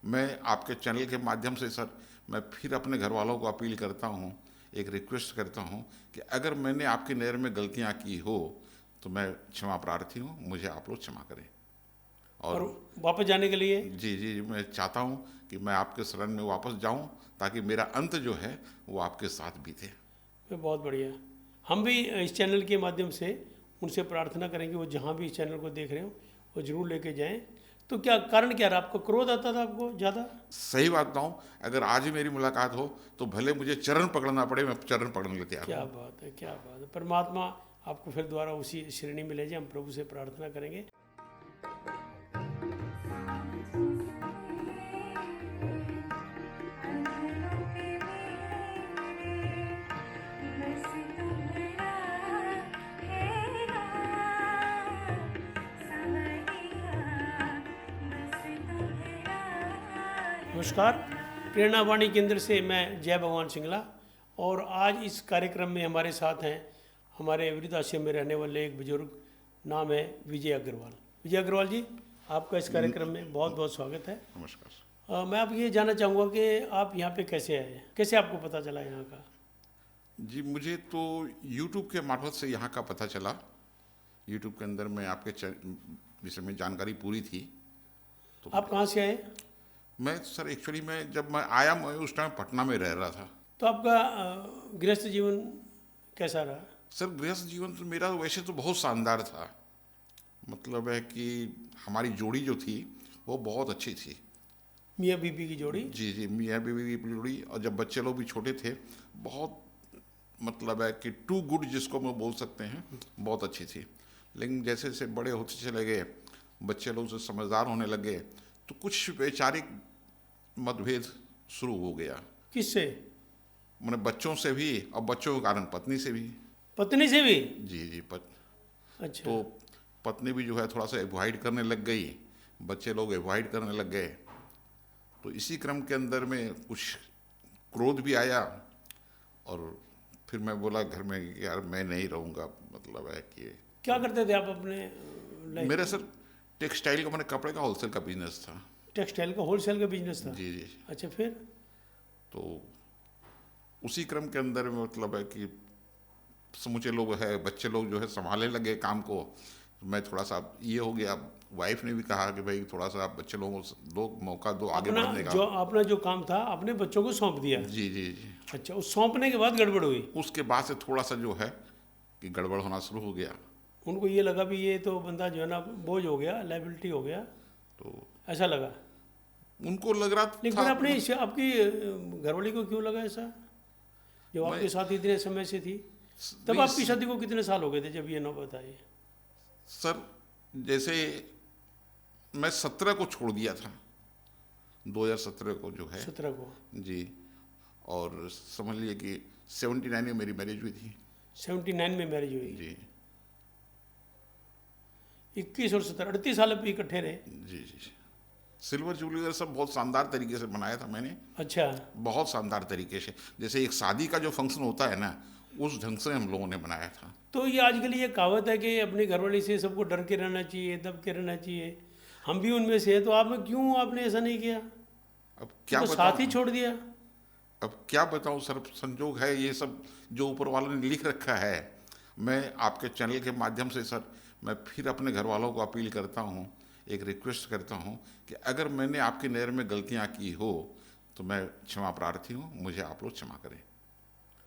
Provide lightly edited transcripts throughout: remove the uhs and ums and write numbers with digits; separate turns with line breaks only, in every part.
मैं आपके चैनल के माध्यम से सर, मैं फिर अपने घर वालों को अपील करता हूँ, एक रिक्वेस्ट करता हूँ कि अगर मैंने आपकी नज़र में गलतियाँ की हो तो मैं क्षमा प्रार्थी हूँ, मुझे आप लोग क्षमा करें।
और
और
वापस जाने के लिए?
जी जी, मैं चाहता हूँ कि मैं आपके शरण में वापस जाऊँ ताकि मेरा अंत जो है वो आपके साथ बीते।
फिर बहुत बढ़िया। हम भी इस चैनल के माध्यम से उनसे प्रार्थना करेंगे, वो जहाँ भी इस चैनल को देख रहे हो वो जरूर लेके जाएं। तो क्या कारण क्या रहा? आपको क्रोध आता था आपको ज़्यादा?
सही बात बताऊँ, अगर आज ही मेरी मुलाकात हो तो भले मुझे चरण पकड़ना पड़े, मैं चरण पकड़ने के लिए तैयार
क्या
हूँ।
बात है, क्या बात है। परमात्मा आपको फिर दोबारा उसी श्रेणी में ले जाए, हम प्रभु से प्रार्थना करेंगे। नमस्कार, प्रेरणा वाणी केंद्र से मैं जय भगवान सिंगला। और आज इस कार्यक्रम में हमारे साथ हैं हमारे वृद्धाश्रम में रहने वाले एक बुजुर्ग, नाम है विजय अग्रवाल। विजय अग्रवाल जी, आपका इस कार्यक्रम में बहुत बहुत स्वागत है।
नमस्कार।
मैं आप ये जानना चाहूँगा कि आप यहाँ पे कैसे आए, कैसे आपको पता चला यहाँ का?
जी, मुझे तो YouTube के मार्फत से यहाँ का पता चला। YouTube के अंदर में आपके विषय में जानकारी पूरी थी। तो
आप कहाँ से आए?
मैं सर एक्चुअली मैं जब मैं आया, मैं उस टाइम पटना में रह रहा था।
तो आपका गृहस्थ जीवन कैसा रहा?
सर गृहस्थ जीवन तो मेरा वैसे तो बहुत शानदार था। मतलब है कि हमारी जोड़ी जो थी वो बहुत अच्छी थी।
मियाँ बीबी की जोड़ी?
जी जी, मियाँ बीवी की जोड़ी। और जब बच्चे लोग भी छोटे थे, बहुत मतलब है कि टू गुड जिसको हम बोल सकते हैं, बहुत अच्छी थी। लेकिन जैसे जैसे बड़े होते चले गए, बच्चे लोग से समझदार होने लगे, तो कुछ वैचारिक मतभेद शुरू हो गया।
किससे?
मैंने बच्चों से भी और बच्चों के कारण पत्नी से भी।
पत्नी से भी?
जी जी,
अच्छा।
तो पत्नी भी जो है थोड़ा सा एवॉइड करने लग गई, बच्चे लोग एवॉइड करने लग गए। तो इसी क्रम के अंदर में कुछ क्रोध भी आया और फिर मैं बोला घर में कि यार मैं नहीं रहूँगा। मतलब है कि
क्या करते थे आप अपने लाइफ
मेरा
में?
सर टेक्सटाइल का, मैंने कपड़े का होलसेल का बिजनेस था।
टेक्सटाइल का होलसेल का बिजनेस था?
जी जी।
अच्छा, फिर?
तो उसी क्रम के अंदर में मतलब है कि समूचे लोग है, बच्चे लोग जो है संभालने लगे काम को। मैं थोड़ा सा ये हो गया। वाइफ ने भी कहा कि भाई थोड़ा सा बच्चे लोगों को दो, मौका दो आगे बढ़ने का।
अपना जो काम था अपने बच्चों को सौंप दिया?
जी जी जी।
अच्छा, उस सौंपने के बाद गड़बड़ हुई?
उसके बाद से थोड़ा सा जो है कि गड़बड़ होना शुरू हो गया।
उनको ये लगा भी ये तो बंदा जो है ना बोझ हो गया, लाइबिलिटी हो गया,
तो
ऐसा लगा?
उनको लग रहा
लेकिन
था।
फिर अपने आपकी घरवाली को क्यों लगा ऐसा, जब
मैं
आपके साथ इतने समय से थी? तब आपकी शादी को कितने साल हो गए थे जब ये नौबत आई?
सर जैसे मैं 17 को छोड़ दिया था, 2017 को जो है।
17 को?
जी। और समझ लिए कि 79 में मेरी मैरिज हुई थी।
79 में मैरिज हुई?
जी
21 और 17, 38 साल अब इकट्ठे रहे?
जी जी। सिल्वर जुबली वगैरह सब बहुत शानदार तरीके से बनाया था मैंने।
अच्छा।
बहुत शानदार तरीके से, जैसे एक शादी का जो फंक्शन होता है ना, उस ढंग से हम लोगों ने बनाया था।
तो ये आजकल ये कहावत है कि अपनी घरवाली से सबको डर के रहना चाहिए, दब के रहना चाहिए, हम भी उनमें से है, तो आप क्यों आपने ऐसा नहीं किया?
अब क्या
तो साथ ही
बताऊं,
छोड़ दिया?
अब क्या बताऊं सर, संजोग है ये सब जो ऊपर वालों ने लिख रखा है। मैं आपके चैनल के माध्यम से सर, मैं फिर अपने घर वालों को अपील करता हूँ, एक रिक्वेस्ट करता हूँ कि अगर मैंने आपकी नज़र में गलतियाँ की हो तो मैं क्षमा प्रार्थी हूँ, मुझे आप लोग क्षमा करें।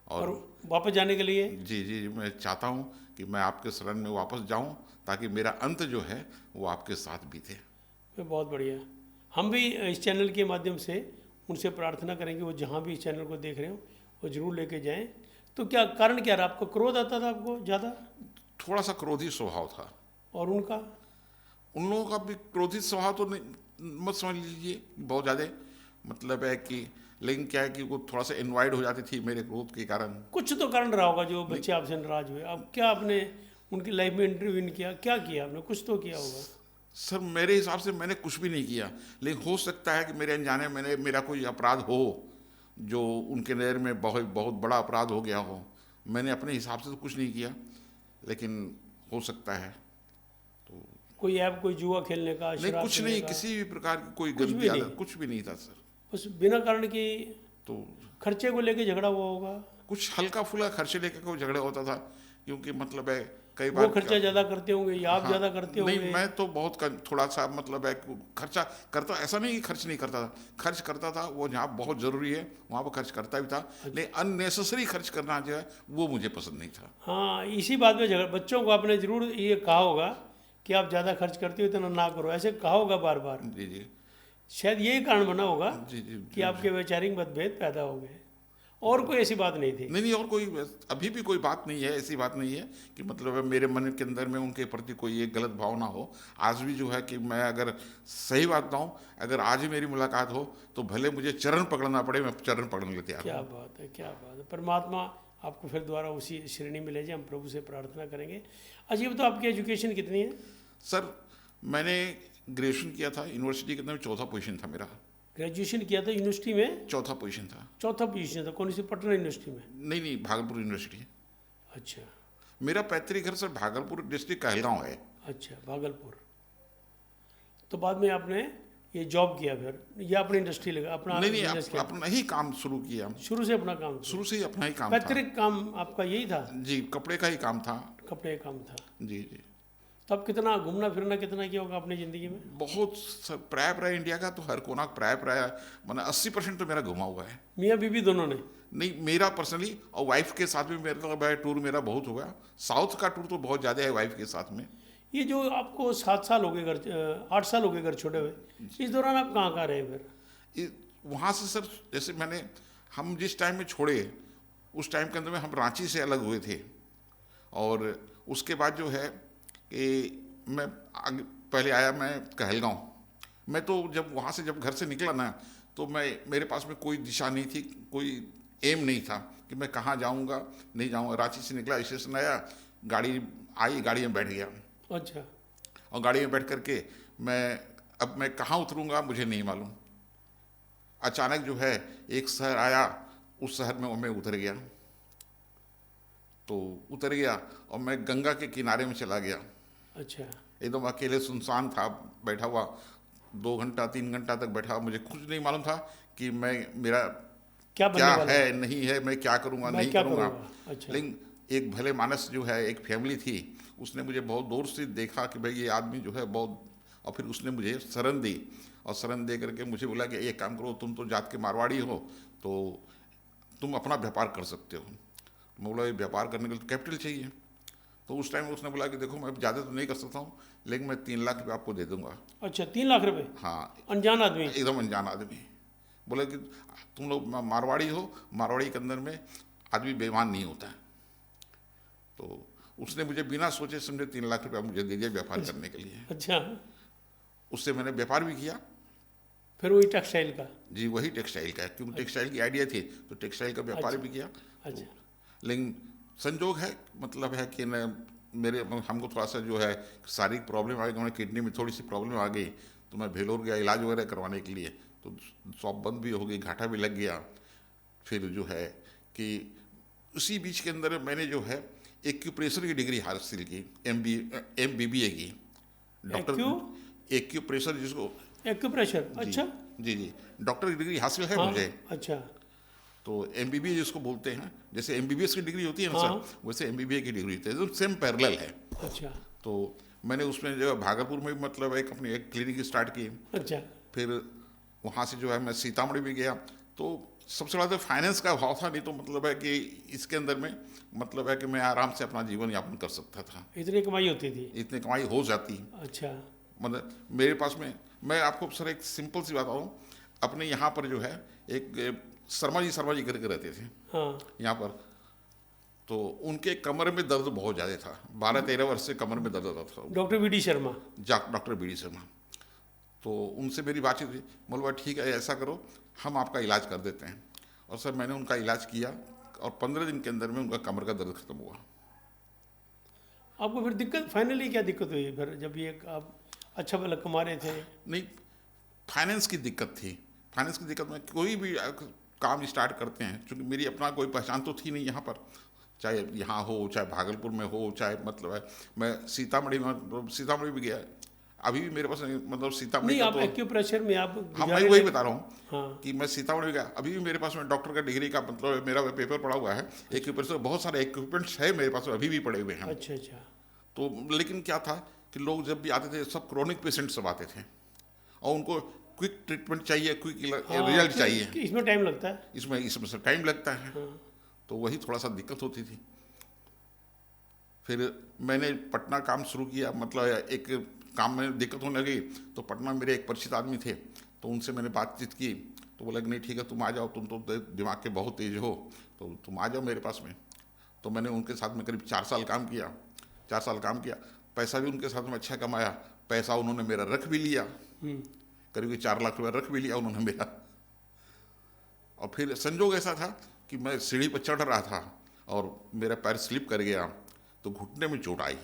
और
और
वापस जाने के लिए?
जी जी, मैं चाहता हूँ कि मैं आपके शरण में वापस जाऊँ ताकि मेरा अंत जो है वो आपके साथ बीते।
फिर बहुत बढ़िया। हम भी इस चैनल के माध्यम से उनसे प्रार्थना करेंगे, वो जहाँ भी इस चैनल को देख रहे हो वो जरूर लेके जाएं। तो क्या कारण क्या रहा? आपको क्रोध आता था आपको ज़्यादा?
थोड़ा सा क्रोधी स्वभाव था।
और उनका?
उन लोगों का भी क्रोधित स्वभाव तो नहीं मत समझ लीजिए बहुत ज़्यादा। मतलब है कि लेकिन क्या है कि वो थोड़ा सा इन्वाइड हो जाती थी मेरे क्रोध के कारण।
कुछ तो कारण रहा होगा जो बच्चे आपसे नाराज हुए। अब क्या आपने उनकी लाइफ में इंटरव्यून किया, क्या किया आपने? कुछ तो किया होगा।
सर मेरे हिसाब से मैंने कुछ भी नहीं किया, लेकिन हो सकता है कि मेरे अनजाने मैंने मेरा कोई अपराध हो जो उनके नज़र में बहुत बहुत बड़ा अपराध हो गया हो। मैंने अपने हिसाब से तो कुछ नहीं किया, लेकिन हो सकता है। तो
कोई ऐप, कोई जुआ खेलने का,
नहीं,
शराब
कुछ
पीने
नहीं,
का?
किसी भी प्रकार की कोई
कुछ भी
गंदी
नहीं?
आदत कुछ भी नहीं था सर।
बस बिना कारण की
तो
खर्चे को लेके झगड़ा हुआ होगा?
कुछ हल्का फुल्का खर्चे लेकर कोई झगड़ा होता था, क्योंकि मतलब है कई
वो
बार
खर्चा ज़्यादा करते होंगे या आप
हाँ,
ज़्यादा करते
नहीं,
होंगे?
मैं तो बहुत थोड़ा सा मतलब है खर्चा करता, ऐसा नहीं कि खर्च नहीं करता था, खर्च करता था, वो जहाँ बहुत ज़रूरी है वहाँ पर खर्च करता भी था, लेकिन अननेसेसरी खर्च करना जो है वो मुझे पसंद नहीं था।
हाँ, इसी बात में झगड़ा, बच्चों को आपने ज़रूर ये कहा होगा कि आप ज़्यादा खर्च करते हो इतना ना करो, ऐसे कहा होगा बार बार।
जी जी
शायद यही कारण बना होगा
जी जी
कि आपके वैचारिक मतभेद पैदा हो गए, और कोई ऐसी बात नहीं थी?
नहीं नहीं, और कोई अभी भी कोई बात नहीं है, ऐसी बात नहीं है कि मतलब है मेरे मन के अंदर में उनके प्रति कोई एक गलत भावना हो। आज भी जो है कि मैं अगर सही बात बताऊं, अगर आज ही मेरी मुलाकात हो तो भले मुझे चरण पकड़ना पड़े, मैं चरण पकड़ने के तैयार
क्या
हूं।
बात है, क्या बात है। परमात्मा आपको फिर दोबारा उसी श्रेणी में ले जाए, हम प्रभु से प्रार्थना करेंगे। अच्छा, ये बताओ आपकी एजुकेशन कितनी है?
सर, मैंने ग्रेजुएशन किया था यूनिवर्सिटी के अंदर, चौथा पोजीशन था मेरा।
ग्रेजुएशन किया था यूनिवर्सिटी में?
चौथा पोजीशन था।
चौथा पोजीशन था? कौन सी, पटना यूनिवर्सिटी में?
नहीं नहीं, भागलपुर यूनिवर्सिटी।
अच्छा
मेरा पैतृक घर सर भागलपुर डिस्ट्रिक्ट कहलगांव है।
अच्छा, भागलपुर। तो बाद में आपने ये जॉब किया फिर, या अपनी इंडस्ट्री लगा, अपना
नहीं नहीं,
बिजनेस किया?
अपना ही काम शुरू किया,
शुरू से अपना काम किया?
शुरू से ही अपना ही काम था।
पैतृक काम आपका यही था?
जी, कपड़े का ही काम था।
कपड़े का काम था।
जी जी,
तो अब कितना घूमना फिरना कितना किया होगा अपनी ज़िंदगी में?
बहुत सर, प्राय इंडिया का तो हर कोना प्राय मैंने 80% तो मेरा घुमा हुआ है।
मियाँ बीवी दोनों ने?
नहीं, मेरा पर्सनली और वाइफ के साथ भी मेरा टूर मेरा बहुत हो गया। साउथ का टूर तो बहुत ज़्यादा है वाइफ के साथ में।
ये जो आपको 7 साल हो गए घर, 8 साल हो गए घर छोड़े हुए, इस दौरान आप कहाँ कहाँ रहे फिर?
वहाँ से सर, जैसे हम जिस टाइम में छोड़े उस टाइम के अंदर में हम रांची से अलग हुए थे, और उसके बाद जो है कि मैं आगे पहले आया मैं कहलगांव। मैं तो जब वहाँ से जब घर से निकला ना, तो मेरे पास में कोई दिशा नहीं थी, कोई एम नहीं था कि मैं कहाँ जाऊँगा नहीं जाऊँगा। रांची से निकला, स्टेशन आया, गाड़ी आई, गाड़ी में बैठ गया।
अच्छा।
और गाड़ी में बैठ करके अब मैं कहाँ उतरूँगा मुझे नहीं मालूम। अचानक जो है एक शहर आया, उस शहर में मैं उतर गया। तो उतर गया और मैं गंगा के किनारे में चला गया।
अच्छा।
एकदम अकेले सुनसान था, बैठा हुआ 2 घंटा 3 घंटा तक बैठा हुआ। मुझे कुछ नहीं मालूम था कि मेरा
क्या
है नहीं है, मैं क्या करूँगा नहीं करूँगा।
अच्छा।
लेकिन एक भले मानस जो है, एक फैमिली थी, उसने मुझे बहुत दूर से देखा कि भाई ये आदमी जो है बहुत, और फिर उसने मुझे शरण दी, और शरण दे करके मुझे बोला कि एक काम करो, तुम तो जात के मारवाड़ी हो, तो तुम अपना व्यापार कर सकते हो। मैं बोला ये व्यापार करने के लिए कैपिटल चाहिए। तो उस टाइम उसने बोला कि देखो मैं ज़्यादा तो नहीं कर सकता हूँ, लेकिन मैं 3 लाख रुपये आपको दे दूंगा।
अच्छा, 3 लाख रुपए?
हाँ,
अनजान आदमी?
एकदम अनजान आदमी। बोले कि तुम लोग मारवाड़ी हो, मारवाड़ी के अंदर में आदमी बेईमान नहीं होता है। तो उसने मुझे बिना सोचे समझे 3 लाख रुपया मुझे दे दिया व्यापार करने के लिए।
अच्छा।
उससे मैंने व्यापार भी किया।
फिर वही टेक्सटाइल का?
जी, वही टेक्सटाइल का, क्योंकि टेक्सटाइल की आइडिया थी, तो टेक्सटाइल का व्यापार भी किया।
अच्छा।
लेकिन संजोग है, मतलब है कि हमको थोड़ा सा जो है शारीरिक प्रॉब्लम आ गई, किडनी में थोड़ी सी प्रॉब्लम आ गई, तो मैं भेलोर गया इलाज वगैरह करवाने के लिए। तो शॉप बंद भी हो गई, घाटा भी लग गया। फिर जो है कि उसी बीच के अंदर मैंने जो है एक्यूप्रेशर की डिग्री हासिल की, MBBA की। डॉक्टर एक्यूप्रेशर, जिसको
एक्यूप्रेशर? अच्छा
जी जी, डॉक्टर की डिग्री हासिल है
हाँ,
मुझे।
अच्छा।
तो MBBA जिसको बोलते हैं, जैसे MBBS की डिग्री होती है ना
हाँ।
सर, वैसे MBBA की डिग्री होती है, तो सेम पैरेलल है।
अच्छा।
तो मैंने उसमें जो है भागलपुर में मतलब अपनी एक क्लिनिक स्टार्ट की।
अच्छा।
फिर वहाँ से जो है मैं सीतामढ़ी भी गया। तो सबसे ज़्यादा फाइनेंस का अभाव था, नहीं तो मतलब है कि इसके अंदर में मतलब है कि मैं आराम से अपना जीवन यापन कर सकता था।
इतनी कमाई होती थी?
इतनी कमाई हो जाती।
अच्छा।
मतलब मेरे पास में, मैं आपको सर एक सिंपल सी बात बताऊँ, अपने यहाँ पर जो है एक शर्मा जी करके रहते थे
हाँ।
यहाँ पर। तो उनके कमर में दर्द बहुत ज़्यादा था, 12-13 वर्ष से कमर में दर्द होता था।
Doctor BD Sharma?
Doctor BD Sharma. तो उनसे मेरी बातचीत हुई, बोला ठीक है ऐसा करो, हम आपका इलाज कर देते हैं। और सर मैंने उनका इलाज किया, और 15 दिन के अंदर में उनका कमर का दर्द खत्म हुआ।
आपको फिर दिक्कत, फाइनली क्या दिक्कत हुई फिर, जब ये आप अच्छा भला कमा रहे थे?
नहीं, फाइनेंस की दिक्कत थी। फाइनेंस की दिक्कत में कोई भी काम स्टार्ट करते हैं, क्योंकि मेरी अपना कोई पहचान तो थी नहीं यहाँ पर, चाहे यहाँ हो, चाहे भागलपुर में हो, चाहे मतलब है मैं सीतामढ़ी भी गया, अभी भी मेरे पास मतलब सीतामढ़ी
नहीं,
का
आप
तो,
एक्यूप्रेशर में आप
हाँ मैं
गुजारे
वही
रहे।
बता रहा हूँ
हाँ,
कि मैं सीतामढ़ी गया, अभी भी मेरे पास में डॉक्टर का डिग्री का मतलब मेरा पेपर पड़ा हुआ है, एक्यूप्रेशर बहुत सारे इक्विपमेंट्स है मेरे पास में, अभी भी पड़े हुए हैं।
अच्छा अच्छा।
तो लेकिन क्या था कि लोग जब भी आते थे सब क्रोनिक पेशेंट सब आते थे और उनको क्विक ट्रीटमेंट चाहिए, क्विक
हाँ,
रिजल्ट चाहिए,
कि इसमें टाइम लगता है।
इसमें से टाइम लगता है।
हाँ,
तो वही थोड़ा सा दिक्कत होती थी। फिर मैंने पटना काम शुरू किया, मतलब एक काम में दिक्कत होने लगी तो पटना मेरे एक परिचित आदमी थे, तो उनसे मैंने बातचीत की तो बोला कि नहीं ठीक है तुम आ जाओ, तुम तो दिमाग के बहुत तेज हो, तो तुम आ जाओ मेरे पास में। तो मैंने उनके साथ में करीब 4 साल काम किया, 4 साल काम किया, पैसा भी उनके साथ में अच्छा कमाया, पैसा उन्होंने मेरा रख भी लिया, करीब 4 लाख रुपया रख भी लिया उन्होंने मेरा। और फिर संजोग ऐसा था कि मैं सीढ़ी पर चढ़ रहा था और मेरा पैर स्लिप कर गया तो घुटने में चोट आई।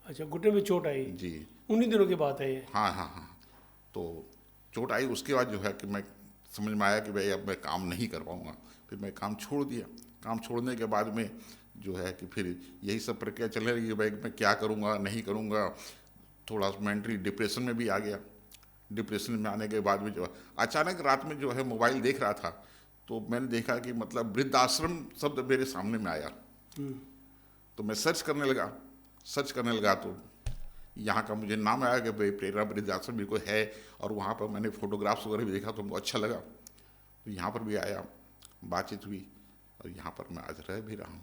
अच्छा, घुटने में चोट आई,
जी
उन्हीं दिनों की बात है ये।
हाँ हाँ हाँ। तो चोट आई, उसके बाद जो है कि मैं समझ में आया कि भाई अब मैं काम नहीं कर पाऊँगा, फिर मैं काम छोड़ दिया। काम छोड़ने के बाद में जो है कि फिर यही सब प्रक्रिया चलने लगी कि भाई मैं क्या करूँगा नहीं करूँगा। थोड़ा मेंटली डिप्रेशन में भी आ गया। डिप्रेशन में आने के बाद में जो है अचानक रात में जो है मोबाइल देख रहा था तो मैंने देखा कि मतलब वृद्धाश्रम शब्द मेरे सामने में आया। तो मैं सर्च करने लगा तो यहाँ का मुझे नाम आया कि भाई प्रेरणा वृद्धाश्रम भी कोई है, और वहाँ पर मैंने फोटोग्राफ्स वगैरह भी देखा तो हमको अच्छा लगा, तो यहाँ पर भी आया, बातचीत हुई और यहाँ पर मैं आज रह भी रहा हूँ।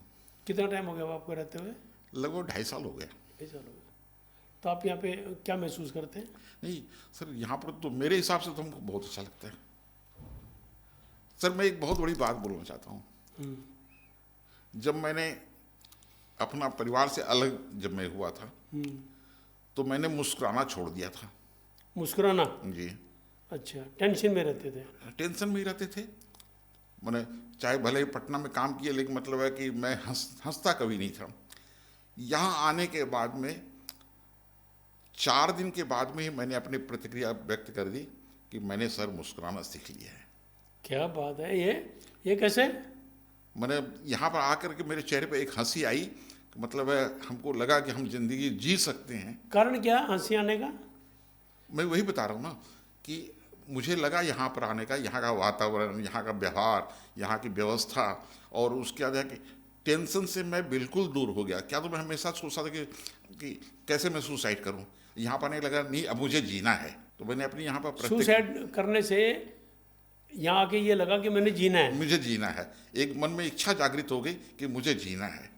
कितना टाइम हो गया वो आपको रहते हुए?
लगभग 2.5 साल हो गया।
2.5 साल हो गए। तो आप यहाँ पे क्या महसूस करते हैं?
नहीं सर, यहाँ पर तो मेरे हिसाब से तो हमको बहुत अच्छा लगता है। सर मैं एक बहुत बड़ी बात बोलना चाहता हूँ। जब मैंने अपना परिवार से अलग जब मैं हुआ था तो मैंने मुस्कुराना छोड़ दिया था।
मुस्कुराना?
जी।
अच्छा, टेंशन में रहते थे?
टेंशन में ही रहते थे। मैंने चाहे भले ही पटना में काम किया लेकिन मतलब है कि मैं हंसता कभी नहीं था। यहाँ आने के बाद में 4 दिन के बाद में ही मैंने अपनी प्रतिक्रिया व्यक्त कर दी कि मैंने सर मुस्कुराना सीख लिया है।
क्या बात है, ये कैसे?
मैंने यहाँ पर आकर के मेरे चेहरे पे एक हंसी आई, मतलब है हमको लगा कि हम जिंदगी जी सकते हैं।
कारण क्या हंसी आने का?
मैं वही बता रहा हूँ ना कि मुझे लगा यहाँ पर आने का, यहाँ का वातावरण, यहाँ का व्यवहार, यहाँ की व्यवस्था, और उसके बाद है कि टेंशन से मैं बिल्कुल दूर हो गया। क्या तो मैं हमेशा सोचता था कि कैसे मैं सुसाइड करूँ। यहाँ पर आने लगा नहीं अब मुझे जीना है, तो मैंने अपनी यहाँ पर
सुसाइड करने से यहाँ आके ये लगा कि मैंने जीना है,
मुझे जीना है। एक मन में इच्छा जागृत हो गई कि मुझे जीना है,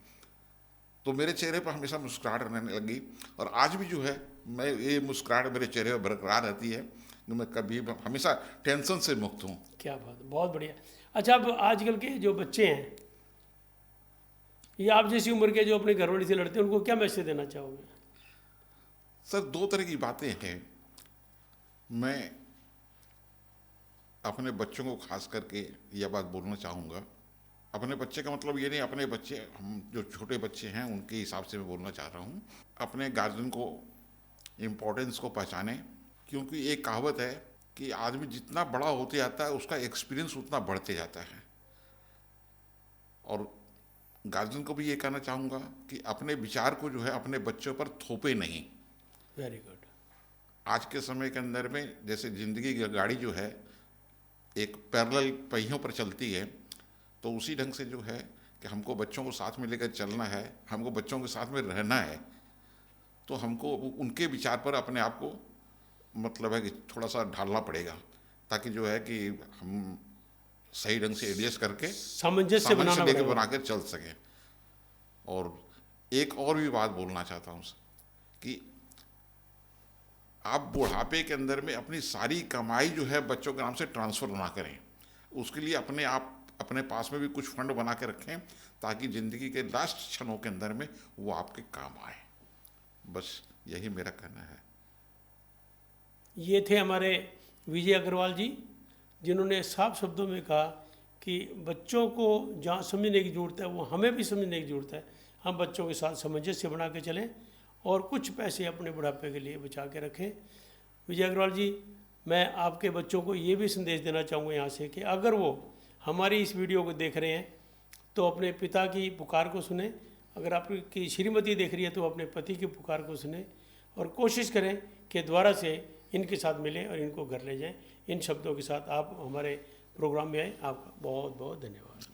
तो मेरे चेहरे पर हमेशा मुस्कुराहट रहने लगी। और आज भी जो है मैं ये मुस्कुराहट मेरे चेहरे पर बरकरार रहती है कि मैं कभी हमेशा टेंशन से मुक्त हूँ।
क्या बात, बहुत बढ़िया। अच्छा, अब आजकल के जो बच्चे हैं, ये आप जैसी उम्र के जो अपने घरवाली से लड़ते हैं, उनको क्या मैसेज देना चाहोगे?
सर 2 तरह की बातें हैं। मैं अपने बच्चों को खास करके यह बात बोलना चाहूँगा। अपने बच्चे का मतलब ये नहीं, अपने बच्चे हम जो छोटे बच्चे हैं उनके हिसाब से मैं बोलना चाह रहा हूँ। अपने गार्जियन को इम्पोर्टेंस को पहचानें, क्योंकि एक कहावत है कि आदमी जितना बड़ा होते जाता है उसका एक्सपीरियंस उतना बढ़ते जाता है। और गार्जियन को भी ये कहना चाहूँगा कि अपने विचार को जो है अपने बच्चों पर थोपे नहीं।
Very good.
आज के समय के अंदर में जैसे ज़िंदगी की गाड़ी जो है एक पैरेलल पहियों पर चलती है, तो उसी ढंग से जो है कि हमको बच्चों को साथ में लेकर चलना है, हमको बच्चों के साथ में रहना है, तो हमको उनके विचार पर अपने आप को मतलब है कि थोड़ा सा ढालना पड़ेगा, ताकि जो है कि हम सही ढंग से एडजस्ट करके
सामंजस्य बनाना
लेकर
पड़ेगा।
बना कर चल सकें। और एक और भी बात बोलना चाहता हूँ कि आप बुढ़ापे के अंदर में अपनी सारी कमाई जो है बच्चों के नाम से ट्रांसफ़र ना करें। उसके लिए अपने पास में भी कुछ फंड बना के रखें, ताकि ज़िंदगी के लास्ट क्षणों के अंदर में वो आपके काम आए। बस यही मेरा कहना है।
ये थे हमारे विजय अग्रवाल जी, जिन्होंने साफ शब्दों में कहा कि बच्चों को जहाँ समझने की ज़रूरत है वो हमें भी समझने की ज़रूरत है। हम बच्चों के साथ सामंजस्य बना के चलें और कुछ पैसे अपने बुढ़ापे के लिए बचा के रखें। विजय अग्रवाल जी, मैं आपके बच्चों को ये भी संदेश देना चाहूँगा यहाँ से कि अगर वो हमारी इस वीडियो को देख रहे हैं तो अपने पिता की पुकार को सुने, अगर आपकी श्रीमती देख रही है तो अपने पति की पुकार को सुने, और कोशिश करें के द्वारा से इनके साथ मिलें और इनको घर ले जाएं। इन शब्दों के साथ आप हमारे प्रोग्राम में आए, आपका बहुत बहुत धन्यवाद।